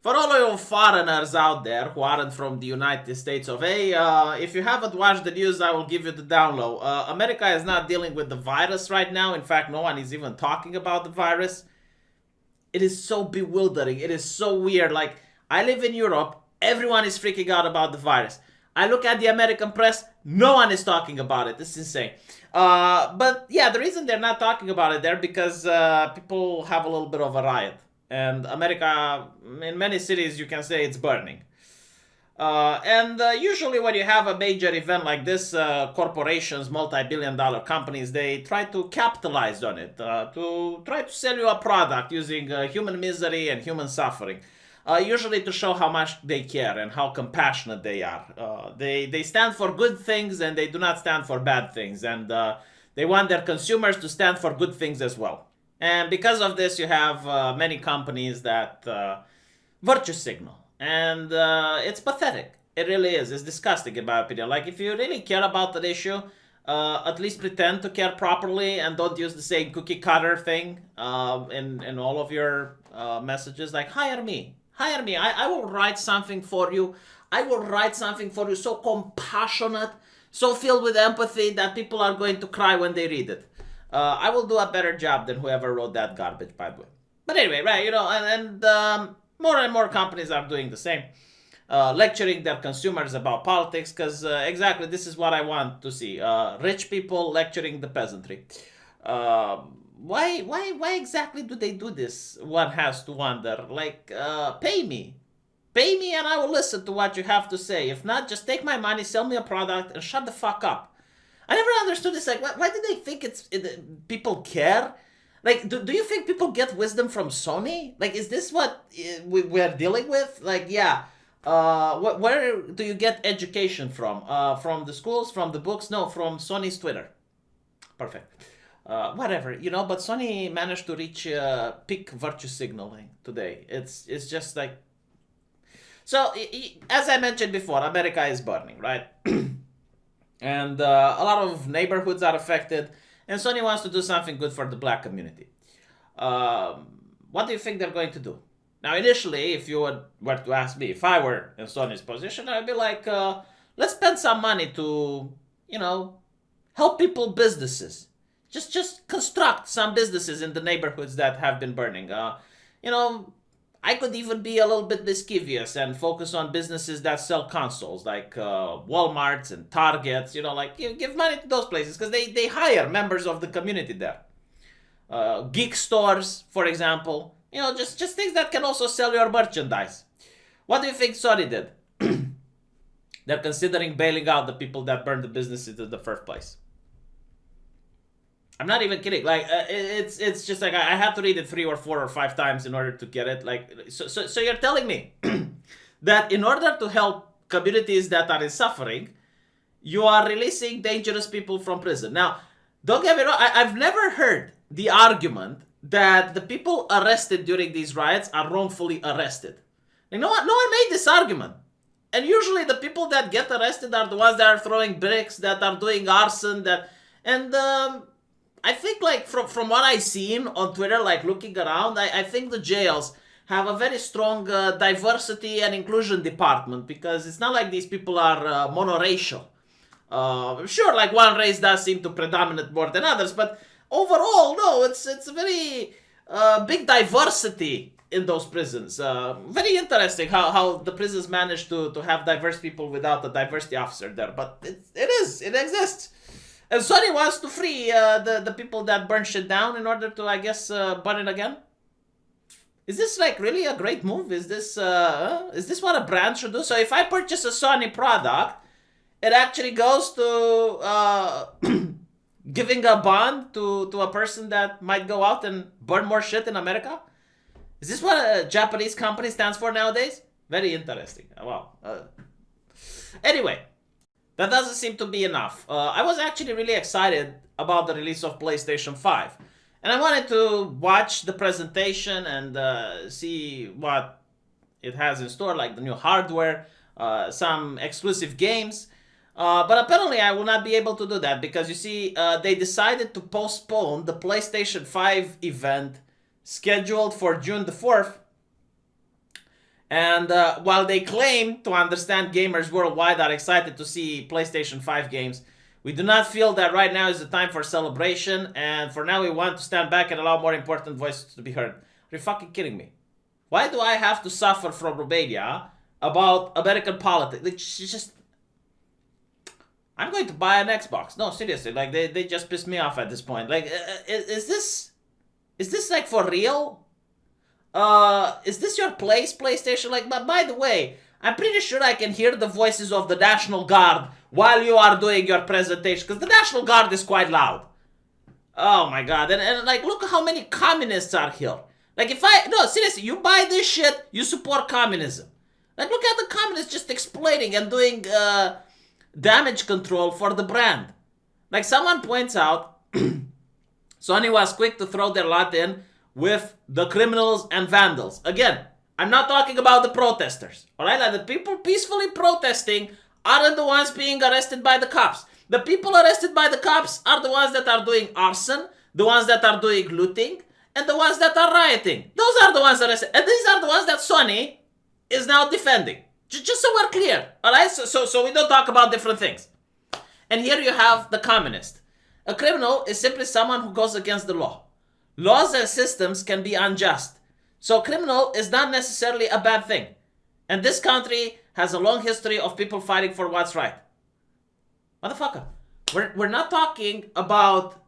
For all of you foreigners out there who aren't from the United States of A, if you haven't watched the news, I will give you the download. America is not dealing with the virus right now. In fact, no one is even talking about the virus. It is so bewildering. It is so weird. Like, I live in Europe. Everyone is freaking out about the virus. I look at the American press. No one is talking about it. This is insane. But yeah, the reason they're not talking about it there because people have a little bit of a riot. And America, in many cities, you can say it's burning. And usually when you have a major event like this, corporations, multi-billion-dollar companies, they try to capitalize on it, to try to sell you a product using human misery and human suffering. Usually to show how much they care and how compassionate they are. They stand for good things and they do not stand for bad things. And they want their consumers to stand for good things as well. And because of this, you have many companies that virtue signal. And it's pathetic. It really is. It's disgusting, in my opinion. Like, if you really care about that issue, at least pretend to care properly and don't use the same cookie cutter thing in all of your messages. Like, hire me. Hire me. I will write something for you. I will write something for you so compassionate, so filled with empathy that people are going to cry when they read it. I will do a better job than whoever wrote that garbage, by the way. But anyway, right, you know, and more and more companies are doing the same. Lecturing their consumers about politics, because exactly this is what I want to see. Rich people lecturing the peasantry. Why exactly do they do this? One has to wonder. Like, pay me. Pay me and I will listen to what you have to say. If not, just take my money, sell me a product, and shut the fuck up. I never understood this. Like, why do they think people care? Like, do you think people get wisdom from Sony? Like, is this what we're dealing with? Like, yeah. Where do you get education from? From the schools? From the books? No, from Sony's Twitter. Perfect. Whatever, you know, but Sony managed to reach peak virtue signaling today. It's just like... So, as I mentioned before, America is burning, right? And a lot of neighborhoods are affected, and Sony wants to do something good for the black community. What do you think they're going to do? Now, initially, if you were to ask me, if I were in Sony's position, I'd be like, let's spend some money to, you know, help people businesses. Just construct some businesses in the neighborhoods that have been burning. You know, I could even be a little bit mischievous and focus on businesses that sell consoles, like Walmarts and Targets. You know, like, give money to those places because they hire members of the community there. Geek stores, for example. You know, just things that can also sell your merchandise. What do you think Sony did? They're considering bailing out the people that burned the businesses in the first place. I'm not even kidding. Like, it's just like I had to read it 3 or 4 or 5 times in order to get it. Like, so you're telling me that in order to help communities that are in suffering, you are releasing dangerous people from prison. Now, don't get me wrong. I've never heard the argument that the people arrested during these riots are wrongfully arrested. Like, no one made this argument. And usually the people that get arrested are the ones that are throwing bricks, that are doing arson, I think, like, from what I've seen on Twitter, like, looking around, I think the jails have a very strong diversity and inclusion department, because it's not like these people are monoracial. Sure, like, one race does seem to predominate more than others, but overall, no, it's a very big diversity in those prisons. Very interesting how the prisons manage to have diverse people without a diversity officer there, but it exists. And Sony wants to free the people that burn shit down in order to, I guess, burn it again. Is this, like, really a great move? Is this what a brand should do? So if I purchase a Sony product, it actually goes to giving a bond to a person that might go out and burn more shit in America? Is this what a Japanese company stands for nowadays? Very interesting. Wow. Anyway. That doesn't seem to be enough. I was actually really excited about the release of PlayStation 5. And I wanted to watch the presentation and see what it has in store, like the new hardware, some exclusive games. But apparently I will not be able to do that because, you see, they decided to postpone the PlayStation 5 event scheduled for June the 4th. And while they claim to understand gamers worldwide are excited to see PlayStation 5 games, we do not feel that right now is the time for celebration, and for now we want to stand back and allow more important voices to be heard. Are you fucking kidding me? Why do I have to suffer from Romania about American politics? Like, just... I'm going to buy an Xbox. No, seriously, like, they just pissed me off at this point. Like, is this like for real? Is this your place, PlayStation? Like, but by the way, I'm pretty sure I can hear the voices of the National Guard while you are doing your presentation, because the National Guard is quite loud. Oh my god, and like, look how many communists are here. Like, no, seriously, you buy this shit, you support communism. Like, look at the communists just explaining and doing, damage control for the brand. Like, someone points out, Sony was quick to throw their lot in with the criminals and vandals. Again, I'm not talking about the protesters, alright? Like, the people peacefully protesting aren't the ones being arrested by the cops. The people arrested by the cops are the ones that are doing arson, the ones that are doing looting, and the ones that are rioting. Those are the ones arrested. And these are the ones that Sony is now defending. Just so we're clear, alright? So we don't talk about different things. And here you have the communist. A criminal is simply someone who goes against the law. Laws and systems can be unjust. So criminal is not necessarily a bad thing. And this country has a long history of people fighting for what's right. Motherfucker, we're not talking about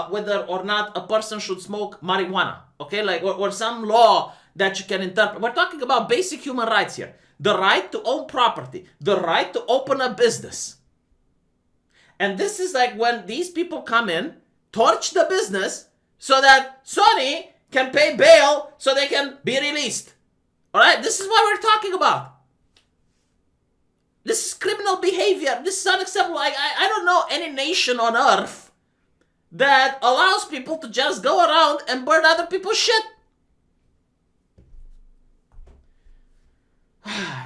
whether or not a person should smoke marijuana, okay? Like, or some law that you can interpret. We're talking about basic human rights here. The right to own property, the right to open a business. And this is like when these people come in, torch the business so that Sony can pay bail so they can be released. Alright, this is what we're talking about. This is criminal behavior. This is unacceptable. I don't know any nation on earth that allows people to just go around and burn other people's shit.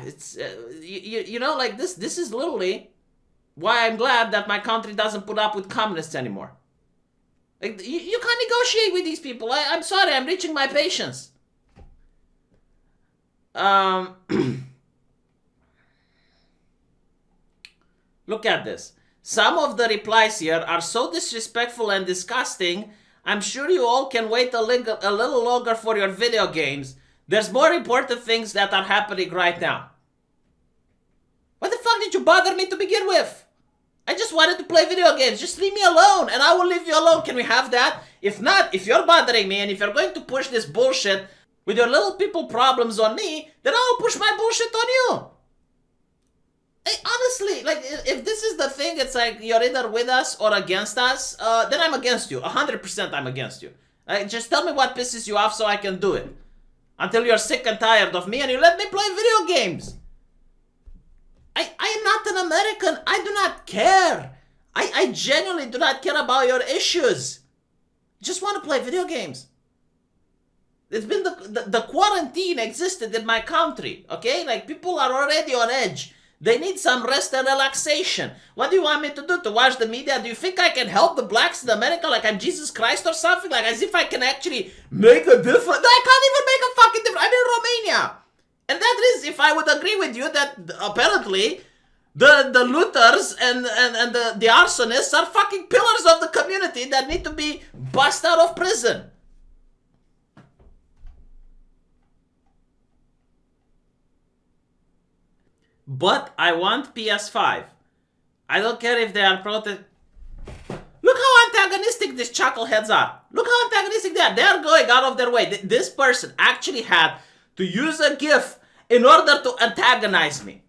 It's, you know, like this is literally why I'm glad that my country doesn't put up with communists anymore. Like, you can't negotiate with these people. I'm sorry, I'm reaching my patience. Look at this. Some of the replies here are so disrespectful and disgusting, I'm sure you all can wait a little longer for your video games. There's more important things that are happening right now. What the fuck did you bother me to begin with? I just wanted to play video games. Just leave me alone and I will leave you alone. Can we have that? If not, if you're bothering me and if you're going to push this bullshit with your little people problems on me, then I'll push my bullshit on you. Hey, honestly, like, if this is the thing, it's like you're either with us or against us, then I'm against you. 100% I'm against you. Just tell me what pisses you off so I can do it. Until you're sick and tired of me and you let me play video games. I am not an American. I do not care. I genuinely do not care about your issues. Just want to play video games. It's been the quarantine existed in my country, okay? Like, people are already on edge. They need some rest and relaxation. What do you want me to do? To watch the media? Do you think I can help the blacks in America like I'm Jesus Christ or something? Like, as if I can actually make a difference? No, I can't even make a fucking difference. I'm in Romania. And that is if I would agree with you that apparently the looters and the arsonists are fucking pillars of the community that need to be bust out of prison. But I want PS5. I don't care if they are Look how antagonistic these chuckleheads are. Look how antagonistic they are. They are going out of their way. This person actually had to use a GIF in order to antagonize me.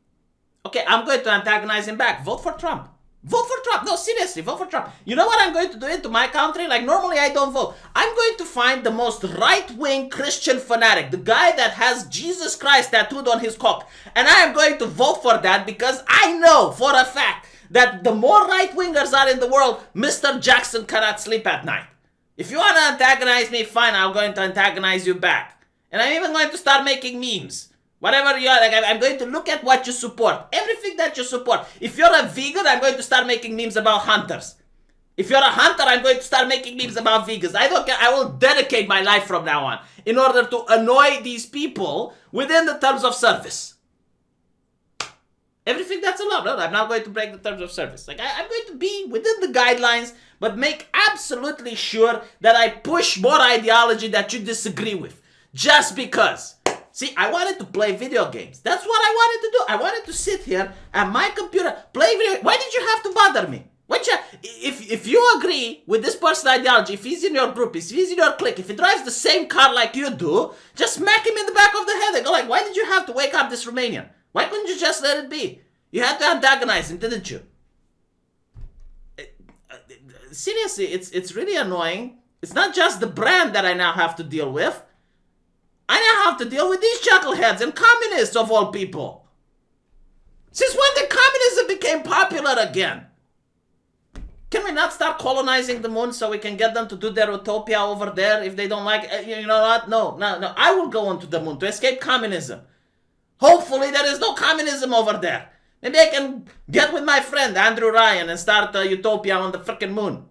Okay, I'm going to antagonize him back. Vote for Trump. Vote for Trump. No, seriously, vote for Trump. You know what I'm going to do into my country? Like, normally I don't vote. I'm going to find the most right-wing Christian fanatic, the guy that has Jesus Christ tattooed on his cock. And I am going to vote for that because I know for a fact that the more right-wingers are in the world, Mr. Jackson cannot sleep at night. If you want to antagonize me, fine, I'm going to antagonize you back. And I'm even going to start making memes. Whatever you are, like, I'm going to look at what you support. Everything that you support. If you're a vegan, I'm going to start making memes about hunters. If you're a hunter, I'm going to start making memes about vegans. I don't care. I will dedicate my life from now on in order to annoy these people within the terms of service. Everything that's allowed. No, I'm not going to break the terms of service. Like, I'm going to be within the guidelines, but make absolutely sure that I push more ideology that you disagree with. Just because. See, I wanted to play video games. That's what I wanted to do. I wanted to sit here at my computer, play video. Why did you have to bother me? If you agree with this person's ideology, if he's in your group, if he's in your clique, if he drives the same car like you do, just smack him in the back of the head and go like, why did you have to wake up this Romanian? Why couldn't you just let it be? You had to antagonize him, didn't you? Seriously, it's really annoying. It's not just the brand that I now have to deal with. I now have to deal with these chuckleheads and communists of all people. Since when did communism become popular again? Can we not start colonizing the moon so we can get them to do their utopia over there if they don't like it? You know what? No. I will go onto the moon to escape communism. Hopefully there is no communism over there. Maybe I can get with my friend Andrew Ryan and start a utopia on the freaking moon.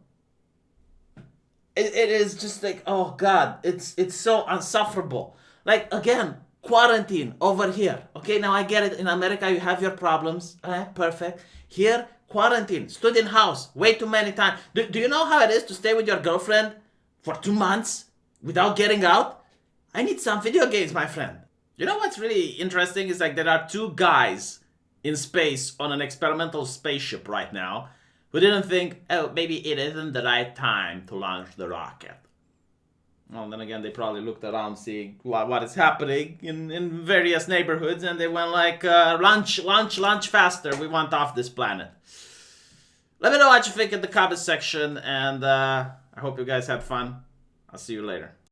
It is just like, oh God, it's so insufferable. Like, again, quarantine over here. Okay, now I get it. In America, you have your problems. Perfect. Here, quarantine, stood in house way too many times. Do you know how it is to stay with your girlfriend for 2 months without getting out? I need some video games, my friend. You know what's really interesting is like there are 2 guys in space on an experimental spaceship right now who didn't think, oh, maybe it isn't the right time to launch the rocket. Well, then again, they probably looked around seeing what is happening in various neighborhoods, and they went like, launch faster. We want off this planet. Let me know what you think in the comment section, and I hope you guys had fun. I'll see you later.